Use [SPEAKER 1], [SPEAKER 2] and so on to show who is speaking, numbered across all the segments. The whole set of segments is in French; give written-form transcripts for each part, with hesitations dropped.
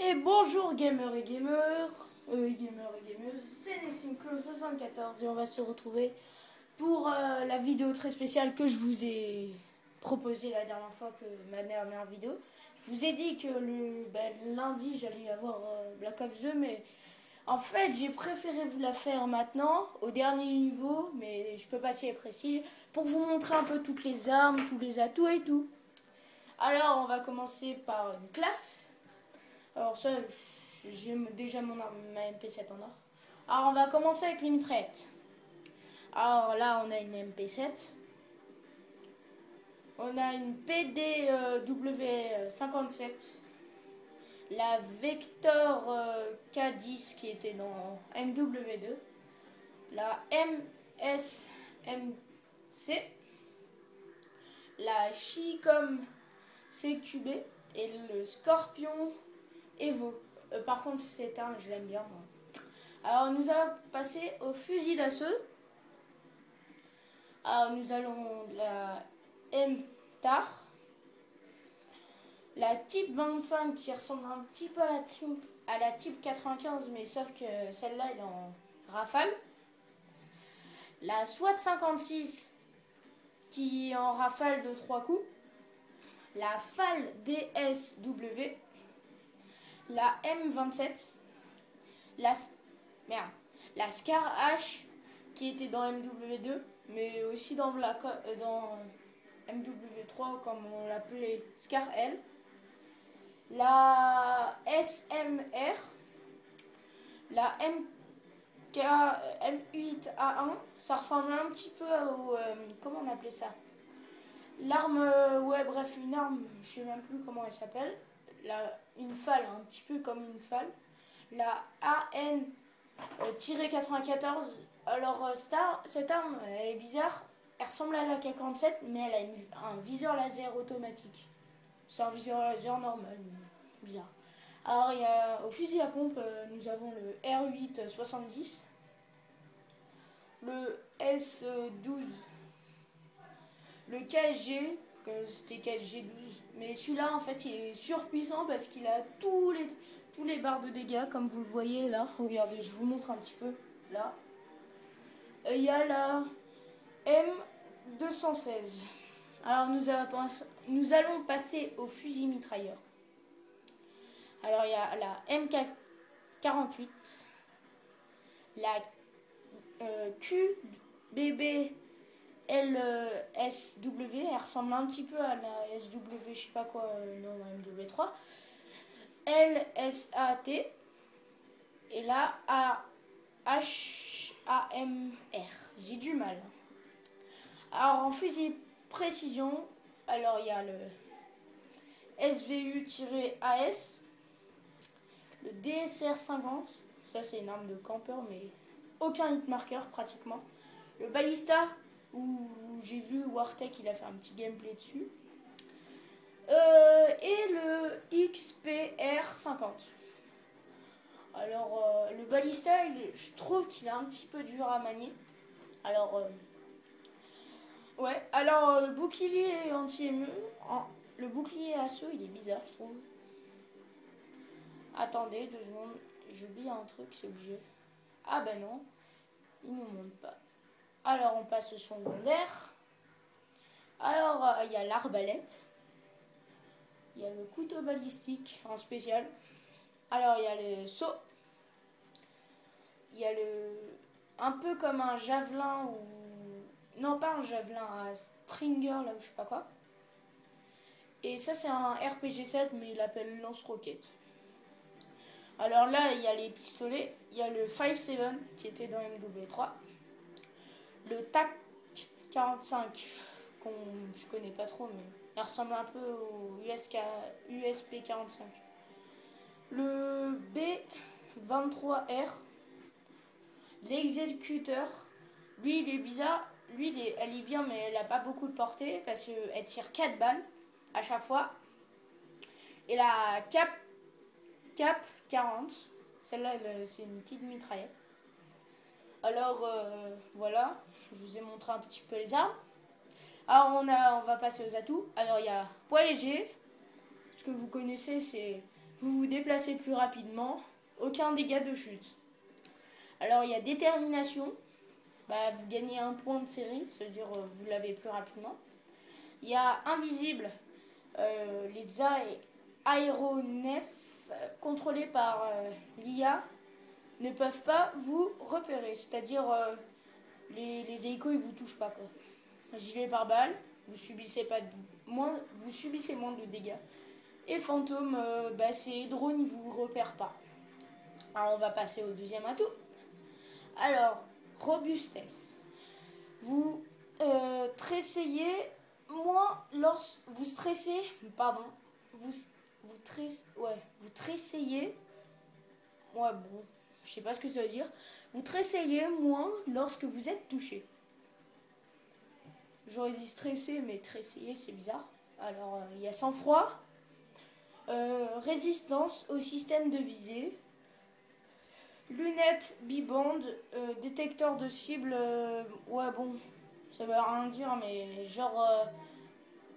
[SPEAKER 1] Et bonjour gamers et gamers, c'est NessimClaw74 et on va se retrouver pour la vidéo très spéciale que je vous ai proposée la dernière fois, que ma dernière vidéo. Je vous ai dit que lundi j'allais avoir Black Ops 2, mais en fait j'ai préféré vous la faire maintenant, au dernier niveau, mais je peux passer les prestiges, pour vous montrer un peu toutes les armes, tous les atouts et tout. Alors on va commencer par une classe. Alors ça, j'ai déjà ma MP7 en or. Alors on va commencer avec les mitraillettes. Alors là, on a une MP7. On a une PDW57. La Vector K10 qui était dans MW2. La MSMC. La Chicom CQB. Et le Scorpion Evo. Par contre, c'est je l'aime bien moi. Alors nous allons passer au fusil d'assaut. Alors nous allons la MTAR, la Type 25 qui ressemble un petit peu à la Type 95, mais sauf que celle-là elle est en rafale. La SWAT 56 qui est en rafale de 3 coups. La FAL DSW. La M27, la Scar H qui était dans MW2, mais aussi dans MW3 comme on l'appelait Scar L, la SMR, la M8A1, ça ressemble un petit peu au... comment on appelait ça? L'arme, ouais bref, une arme, je sais même plus comment elle s'appelle. Une FAL, un petit peu comme une FAL. La AN-94. Alors cette arme elle est bizarre. Elle ressemble à la K47, mais elle a un viseur laser automatique. C'est un viseur laser normal, bizarre. Alors au fusil à pompe, nous avons le R8-70, le S12, le KSG, c'était KSG 12, mais celui-là en fait il est surpuissant parce qu'il a tous les barres de dégâts comme vous le voyez là. Regardez, je vous montre un petit peu là. Il y a la M216. Alors nous allons passer au fusil mitrailleur. Alors il y a la MK48, la QBB LSW, elle ressemble un petit peu à la SW, je sais pas quoi, non, MW3. LSAT et la HAMR. J'ai du mal. Alors en fusil précision, alors il y a le SVU-AS, le DSR-50, ça c'est une arme de campeur mais aucun hit marker pratiquement. Le Ballista, où j'ai vu Wartech, il a fait un petit gameplay dessus. Et le XPR-50. Alors, le Ballista, je trouve qu'il est un petit peu dur à manier. Alors, ouais. Alors, le bouclier anti-ME, le bouclier assaut, il est bizarre, je trouve. Attendez 2 secondes, j'oublie un truc, c'est obligé. Ah ben non, il nous montre pas. Alors on passe au secondaire. Alors il y a l'arbalète. Il y a le couteau balistique en spécial. Alors il y a les sauts. Il y a un peu comme un javelin ou... Non, pas un javelin, un stringer là ou je sais pas quoi. Et ça c'est un RPG-7 mais il l'appelle lance-roquette. Alors là il y a les pistolets. Il y a le 5.7 qui était dans MW3. Le TAC 45, je connais pas trop, mais il ressemble un peu au USP 45. Le B23R, l'exécuteur, lui il est bizarre, elle est bien, mais elle a pas beaucoup de portée parce qu'elle tire 4 balles à chaque fois. Et la Cap 40, celle-là c'est une petite mitraillette. Alors voilà, je vous ai montré un petit peu les armes. Alors on va passer aux atouts. Alors il y a poids léger, ce que vous connaissez, c'est vous vous déplacez plus rapidement, aucun dégât de chute. Alors il y a détermination, bah, vous gagnez un point de série, c'est-à-dire vous l'avez plus rapidement. Il y a invisible, les aéronefs contrôlés par l'IA ne peuvent pas vous repérer, c'est-à-dire les hélicos ils vous touchent pas quoi. Gilet pare-balles, vous subissez moins de dégâts. Et fantôme, bah, ces drones ils vous repèrent pas. Alors on va passer au deuxième atout. Alors robustesse. Vous tressaillez moins lorsque vous stressez, pardon, vous tressaillez. Ouais bon, je sais pas ce que ça veut dire. Vous tressaillez moins lorsque vous êtes touché. J'aurais dit stressé, mais tressailler c'est bizarre. Alors il y a sang-froid, résistance au système de visée, lunettes bibande, détecteur de cible. Ouais bon, ça veut rien dire, mais genre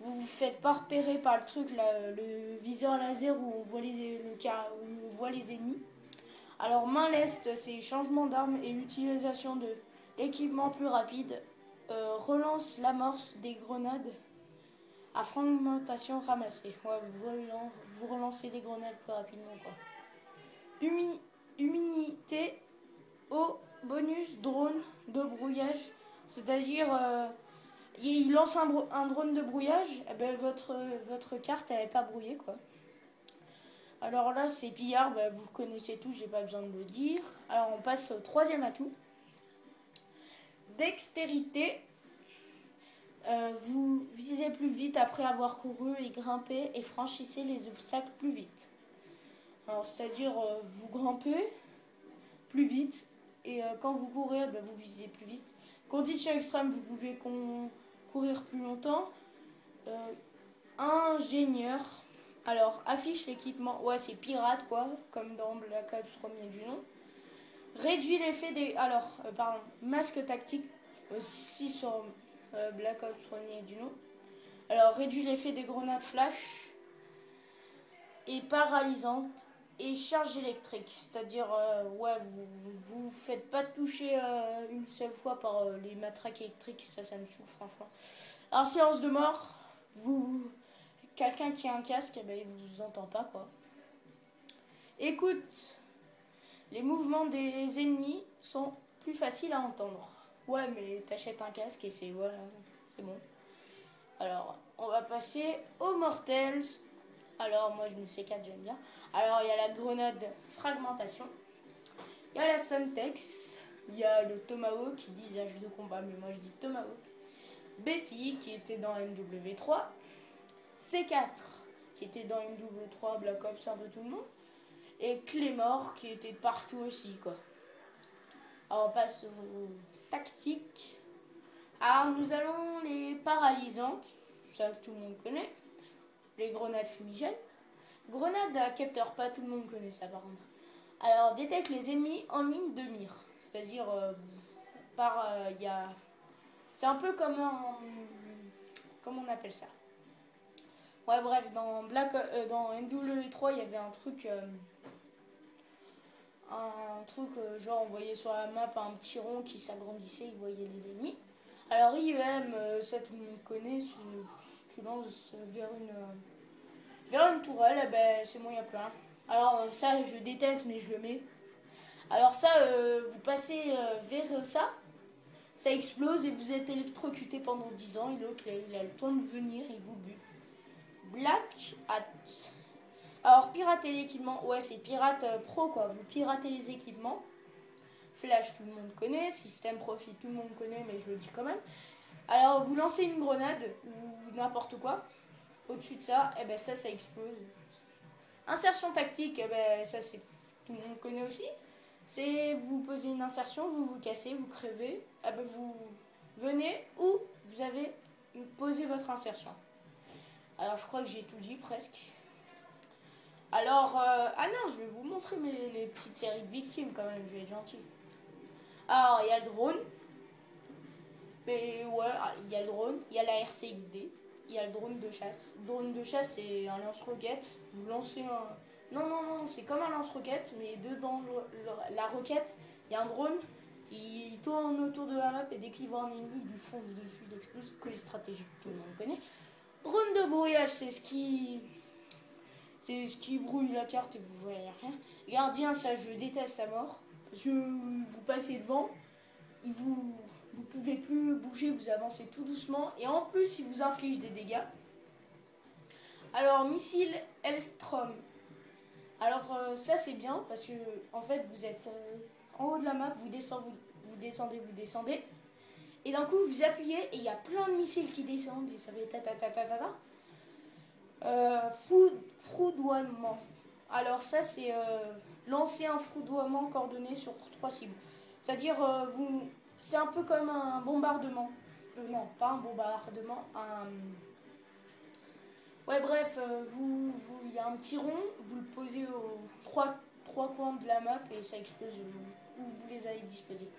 [SPEAKER 1] vous vous faites pas repérer par le truc là, le viseur laser où on voit où on voit les ennemis. Alors main leste, c'est changement d'arme et utilisation de l'équipement plus rapide. Relance l'amorce des grenades à fragmentation ramassée. Ouais, vous relancez des grenades plus rapidement quoi. Immunité au bonus drone de brouillage, c'est-à-dire il lance un drone de brouillage, et ben votre carte elle n'est pas brouillée quoi. Alors là c'est pillard, ben, vous connaissez tous, j'ai pas besoin de le dire. Alors on passe au troisième atout. Dextérité. Vous visez plus vite après avoir couru et grimpé et franchissez les obstacles plus vite. Alors c'est-à-dire vous grimpez plus vite et quand vous courez ben, vous visez plus vite. Conditions extrêmes, vous pouvez courir plus longtemps. Ingénieur. Alors affiche l'équipement. Ouais c'est pirate quoi, comme dans Black Ops premier du nom. Réduit l'effet des... Alors pardon, masque tactique aussi sur Black Ops premier du nom. Alors réduit l'effet des grenades flash et paralysante et charge électrique, c'est-à-dire ouais vous faites pas toucher une seule fois par les matraques électriques, ça me saoule franchement. Alors séance de mort, quelqu'un qui a un casque, eh ben, il vous entend pas quoi. Écoute, les mouvements des ennemis sont plus faciles à entendre. Ouais mais t'achètes un casque et c'est voilà, c'est bon. Alors on va passer aux mortels. Alors moi je me C4 j'aime bien. Alors il y a la grenade fragmentation, il y a la Suntex, il y a le Tomahawk qui dit âge de combat mais moi je dis Tomahawk. Betty qui était dans MW3, C4 qui était dans MW3, Black Ops un peu tout le monde, et Claymore qui était partout aussi quoi. Alors on passe aux tactiques. Alors nous allons les paralysantes, ça tout le monde connaît. Les grenades fumigènes. Grenade à capteur, pas tout le monde connaît ça par contre. Alors détecte les ennemis en ligne de mire. C'est-à-dire c'est un peu comme comment on appelle ça. Ouais bref, dans MW3 il y avait un truc genre on voyait sur la map un petit rond qui s'agrandissait, il voyait les ennemis. Alors IEM, ça tout le monde connaît, tu lances vers une tourelle, eh ben, c'est bon, il n'y a plus rien. Alors ça, je déteste, mais je le mets. Alors ça, vous passez vers ça explose et vous êtes électrocuté pendant 10 ans, et l'autre, il a le temps de venir, il vous bute. Black Hat. Alors, pirater l'équipement, ouais, c'est pirate pro, quoi. Vous piratez les équipements. Flash, tout le monde connaît. Système Profit, tout le monde connaît, mais je le dis quand même. Alors, vous lancez une grenade ou n'importe quoi. Au-dessus de ça, eh ben ça explose. Insertion tactique, eh ben ça c'est tout le monde connaît aussi. C'est vous posez une insertion, vous vous cassez, vous crevez, eh ben vous venez où vous avez posé votre insertion. Alors je crois que j'ai tout dit presque. Alors, ah non, je vais vous montrer les petites séries de victimes quand même, je vais être gentil. Alors, il y a le drone. Mais ouais, il y a le drone, il y a la RCXD, il y a le drone de chasse. Le drone de chasse, c'est un lance-roquette. Vous lancez Non, non, non, c'est comme un lance-roquette, mais dedans la roquette, il y a un drone, il tourne autour de la map et dès qu'il voit un ennemi, il lui fonce dessus, il explose, que les stratégies que tout le monde connaît. Drone de brouillage, c'est ce qui brouille la carte et vous voyez rien. Gardien, ça je déteste à mort, parce que vous passez devant, vous pouvez plus bouger, vous avancez tout doucement, et en plus il vous inflige des dégâts. Alors, missile Hellstrom. Alors ça c'est bien parce que en fait vous êtes en haut de la map, vous descendez, et d'un coup vous appuyez et il y a plein de missiles qui descendent et ça fait ta ta ta ta ta ta. Froudoiement. Alors ça c'est lancer un froudoiement coordonné sur 3 cibles. C'est-à-dire c'est un peu comme un bombardement. Non, pas un bombardement, ouais, bref, il y a un petit rond, vous le posez aux trois coins de la map et ça explose où vous les avez disposés.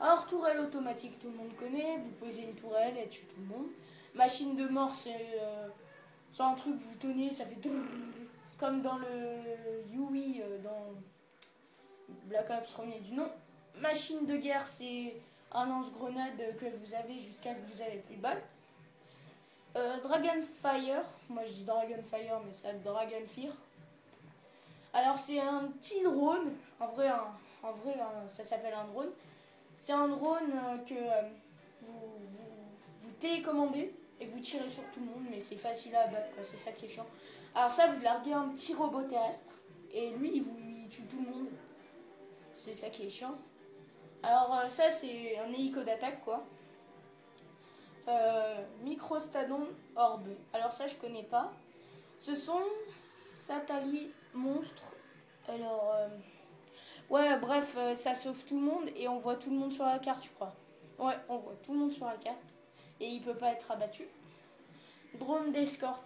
[SPEAKER 1] Alors, tourelle automatique, tout le monde connaît, vous posez une tourelle, elle tue tout le monde. Machine de mort, c'est un truc, vous tenez, ça fait comme dans le Yui, dans Black Ops premier du nom. Machine de guerre, c'est un lance-grenade que vous avez jusqu'à ce que vous avez plus de balles. Dragonfire, moi je dis Dragonfire mais c'est Dragonfire. Alors c'est un petit drone, en vrai ça s'appelle un drone. C'est un drone que vous télécommandez et vous tirez sur tout le monde, mais c'est facile à abattre, c'est ça qui est chiant. Alors ça, vous larguez un petit robot terrestre et lui il tue tout le monde, c'est ça qui est chiant. Alors ça c'est un hélico d'attaque quoi. Microstadon Orbe. Alors ça je connais pas. Ce sont satellites monstres. Alors ouais bref ça sauve tout le monde et on voit tout le monde sur la carte je crois. Ouais on voit tout le monde sur la carte et il peut pas être abattu. Drone d'escorte.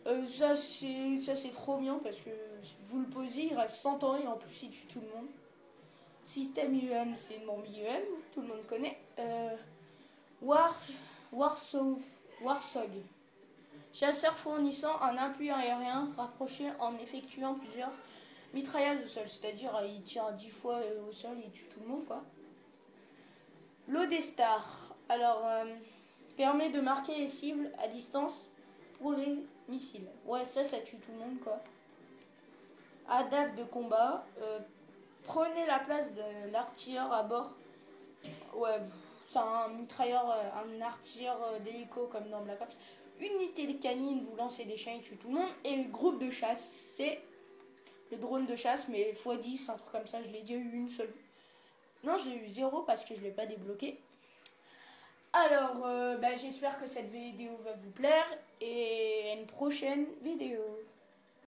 [SPEAKER 1] Ça c'est trop bien parce que vous le posez, il reste 100 ans et en plus il tue tout le monde. Système IEM, c'est une bombe IEM, tout le monde connaît. Warsog. Chasseur fournissant un appui aérien rapproché en effectuant plusieurs mitraillages au sol. C'est-à-dire, il tire 10 fois au sol et il tue tout le monde, quoi. Lodestar. Alors, permet de marquer les cibles à distance pour les missiles. Ouais, ça tue tout le monde, quoi. Adaf de combat. Prenez la place de l'artilleur à bord. Ouais, c'est un mitrailleur, un artilleur d'hélico comme dans Black Ops. Unité de canine, vous lancez des chiens, il tue tout le monde. Et le groupe de chasse, c'est le drone de chasse, mais x10, un truc comme ça. Je l'ai déjà eu une seule. Non, j'ai eu 0 parce que je ne l'ai pas débloqué. Alors, j'espère que cette vidéo va vous plaire et à une prochaine vidéo.